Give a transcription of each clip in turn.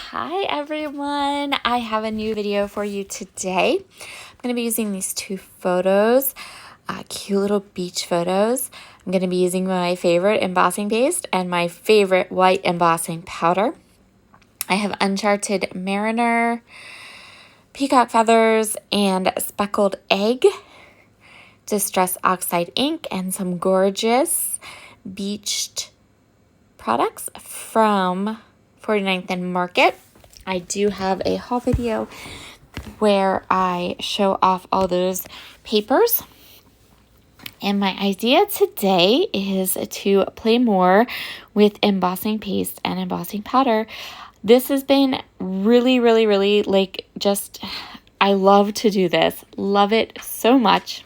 Hi everyone, I have a new video for you today. I'm going to be using these two photos, cute little beach photos. I'm going to be using my favorite embossing paste and my favorite white embossing powder. I have Uncharted Mariner, Peacock Feathers, and Speckled Egg, Distress Oxide ink, and some gorgeous beached products from 49th and Market. I do have a haul video where I show off all those papers. And my idea today is to play more with embossing paste and embossing powder. This has been really I love to do this. Love it so much.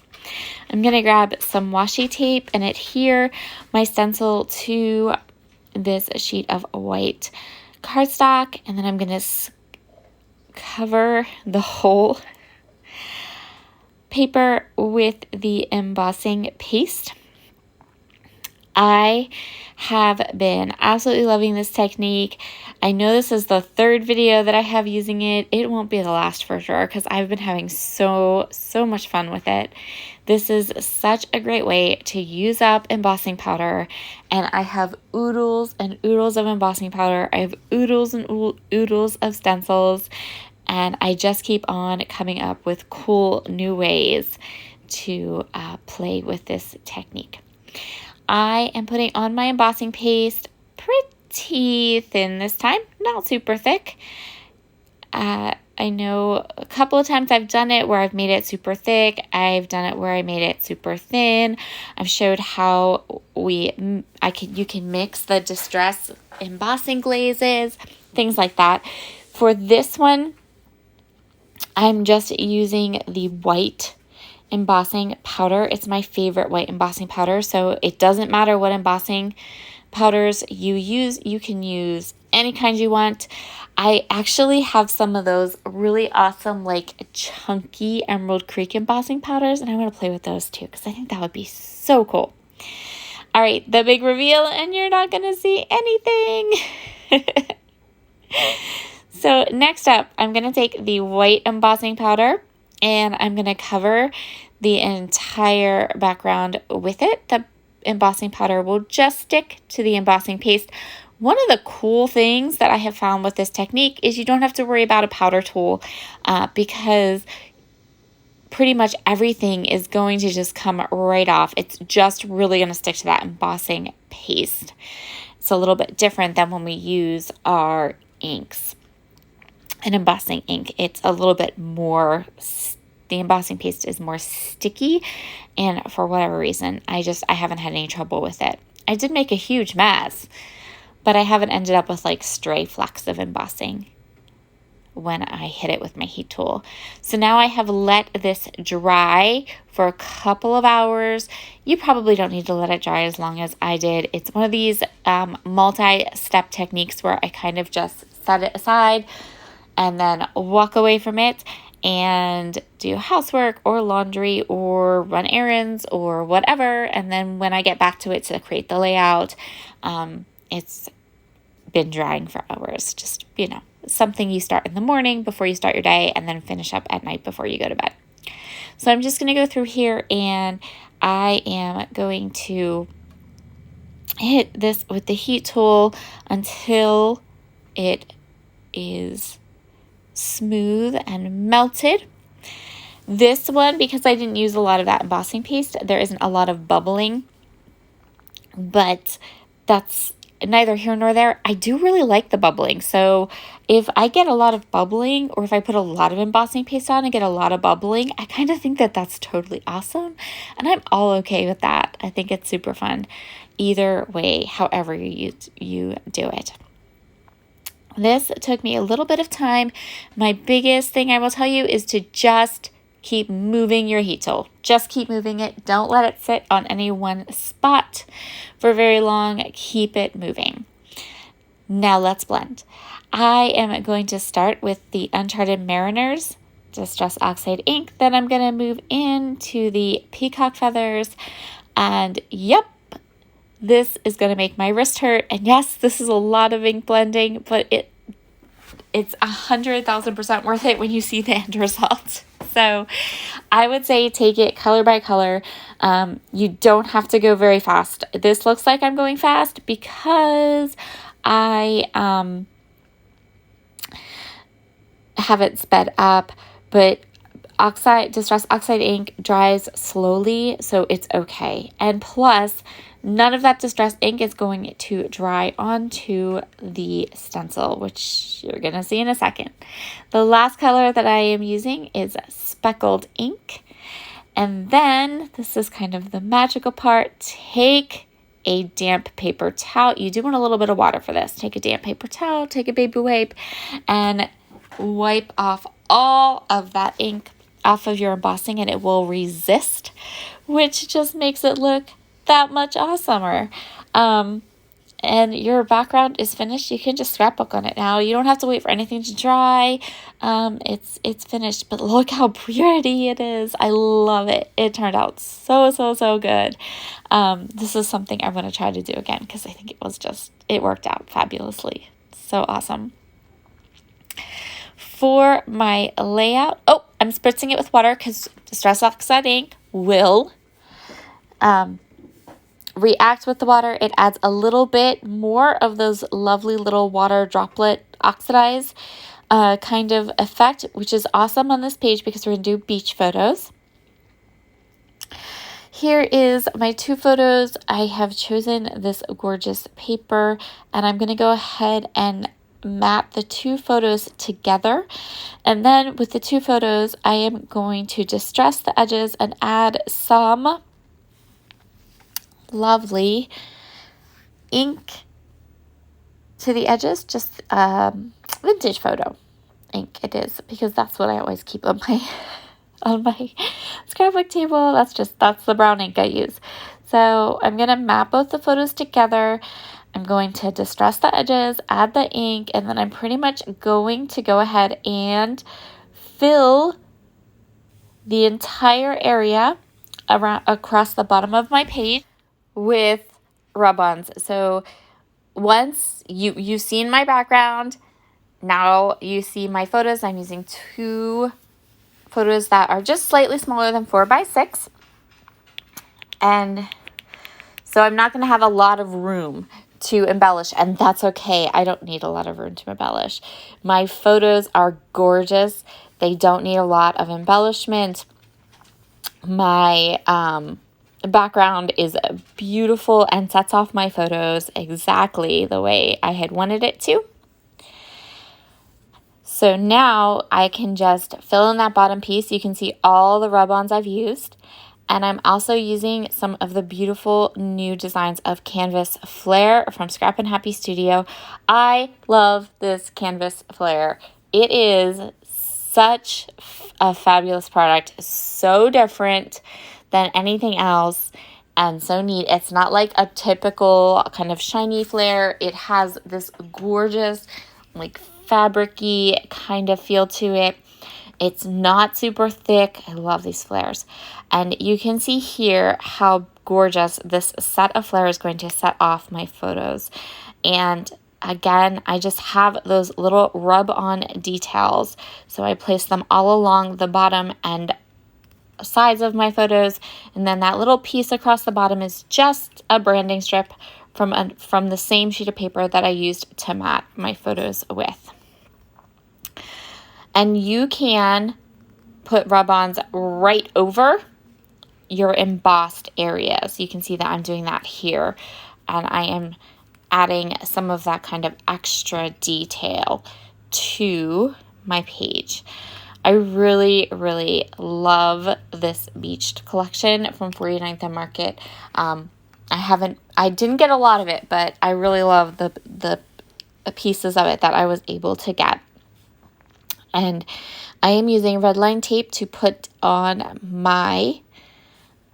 I'm going to grab some washi tape and adhere my stencil to this sheet of white cardstock, and then I'm going to cover the whole paper with the embossing paste. I have been absolutely loving this technique. I know this is the third video that I have using it. It won't be the last for sure because I've been having so much fun with it. This is such a great way to use up embossing powder, and I have oodles and oodles of embossing powder. I have oodles and oodles of stencils, and I just keep on coming up with cool new ways to play with this technique. I am putting on my embossing paste pretty thin this time, not super thick. I know a couple of times I've done it where I've made it super thick. I've done it where I made it super thin. I've showed how you can mix the distress embossing glazes, things like that. For this one, I'm just using the white embossing powder. It's my favorite white embossing powder, so it doesn't matter what embossing powders you use. You can use any kind you want. I actually have some of those really awesome, like chunky Emerald Creek embossing powders, and I want to play with those too because I think that would be so cool. All right, the big reveal, and you're not going to see anything. So next up, I'm going to take the white embossing powder and I'm going to cover the entire background with it. The embossing powder will just stick to the embossing paste. One of the cool things that I have found with this technique is you don't have to worry about a powder tool because pretty much everything is going to just come right off. It's just really going to stick to that embossing paste. It's a little bit different than when we use our inks. An embossing ink, it's a little bit more, the embossing paste is more sticky, and for whatever reason, I haven't had any trouble with it. I did make a huge mess, but I haven't ended up with like stray flecks of embossing when I hit it with my heat tool. So now I have let this dry for a couple of hours. You probably don't need to let it dry as long as I did. It's one of these multi-step techniques where I kind of just set it aside and then walk away from it and do housework or laundry or run errands or whatever. And then when I get back to it to create the layout, it's been drying for hours. Just, something you start in the morning before you start your day and then finish up at night before you go to bed. So I'm just going to go through here and I am going to hit this with the heat tool until it is smooth and melted. This one, because I didn't use a lot of that embossing paste, there isn't a lot of bubbling, but that's neither here nor there. I do really like the bubbling, so if I get a lot of bubbling or if I put a lot of embossing paste on and get a lot of bubbling, I kind of think that that's totally awesome, and I'm all okay with that. I think it's super fun either way, however you do it. This took me a little bit of time. My biggest thing I will tell you is to just keep moving your heat tool. Just keep moving it. Don't let it sit on any one spot for very long. Keep it moving. Now let's blend. I am going to start with the Uncharted Mariners Distress Oxide ink. Then I'm going to move into the Peacock Feathers. And yep, this is going to make my wrist hurt. And yes, this is a lot of ink blending, but it's 100,000% worth it when you see the end result. So I would say take it color by color. You don't have to go very fast. This looks like I'm going fast because I have it sped up, but Distress Oxide ink dries slowly, so it's okay. And plus, none of that Distress ink is going to dry onto the stencil, which you're going to see in a second. The last color that I am using is Speckled ink. And then, this is kind of the magical part, take a damp paper towel. You do want a little bit of water for this. Take a damp paper towel, take a baby wipe, and wipe off all of that ink off of your embossing, and it will resist, which just makes it look that much awesomer. And your background is finished. You can just scrapbook on it now. You don't have to wait for anything to dry. It's finished, but look how pretty it is. I love it. It turned out so good. This is something I'm going to try to do again because I think it worked out fabulously. So awesome. For my layout, I'm spritzing it with water because Distress Oxide ink will react with the water. It adds a little bit more of those lovely little water droplet oxidize kind of effect, which is awesome on this page because we're going to do beach photos. Here is my 2 photos. I have chosen this gorgeous paper, and I'm going to go ahead and map the 2 photos together. And then with the 2 photos, I am going to distress the edges and add some lovely ink to the edges, just vintage photo ink it is, because that's what I always keep on my scrapbook table. That's the brown ink I use. So I'm going to map both the photos together. I'm going to distress the edges, add the ink, and then I'm pretty much going to go ahead and fill the entire area across the bottom of my page with rub-ons. So once you've seen my background, now you see my photos. I'm using 2 photos that are just slightly smaller than 4x6. And so I'm not going to have a lot of room to embellish, and that's okay. I don't need a lot of room to embellish. My photos are gorgeous. They don't need a lot of embellishment. My background is beautiful and sets off my photos exactly the way I had wanted it to. So now I can just fill in that bottom piece. You can see all the rub-ons I've used. And I'm also using some of the beautiful new designs of Canvas Flare from Scrap and Happy Studio. I love this Canvas Flare. It is such a fabulous product, so different than anything else, and so neat. It's not like a typical kind of shiny flare. It has this gorgeous, like fabric-y kind of feel to it. It's not super thick. I love these flares. And you can see here how gorgeous this set of flares is going to set off my photos. And again, I just have those little rub-on details. So I place them all along the bottom and sides of my photos. And then that little piece across the bottom is just a branding strip from the same sheet of paper that I used to mat my photos with. And you can put rub-ons right over your embossed areas. You can see that I'm doing that here. And I am adding some of that kind of extra detail to my page. I really, really love this Beached collection from 49th and Market. I didn't get a lot of it, but I really love the pieces of it that I was able to get. And I am using red line tape to put on my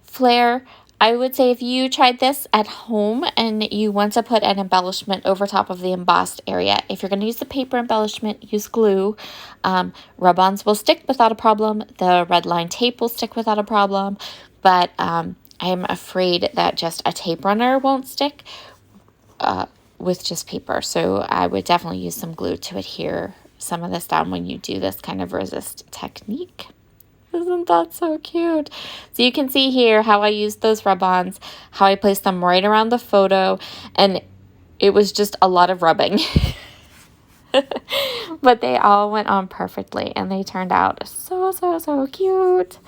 flare. I would say if you tried this at home and you want to put an embellishment over top of the embossed area, if you're going to use the paper embellishment, use glue. Rub-ons will stick without a problem. The red line tape will stick without a problem. But I'm afraid that just a tape runner won't stick with just paper. So I would definitely use some glue to adhere some of this down when you do this kind of resist technique. Isn't that so cute? So you can see here how I used those rub-ons, how I placed them right around the photo, and it was just a lot of rubbing. But they all went on perfectly, and they turned out so, so, so cute.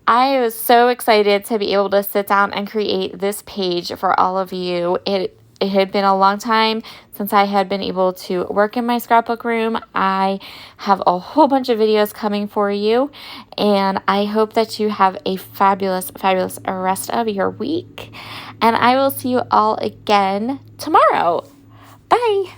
I was so excited to be able to sit down and create this page for all of you. It had been a long time since I had been able to work in my scrapbook room. I have a whole bunch of videos coming for you, and I hope that you have a fabulous, fabulous rest of your week. And I will see you all again tomorrow. Bye.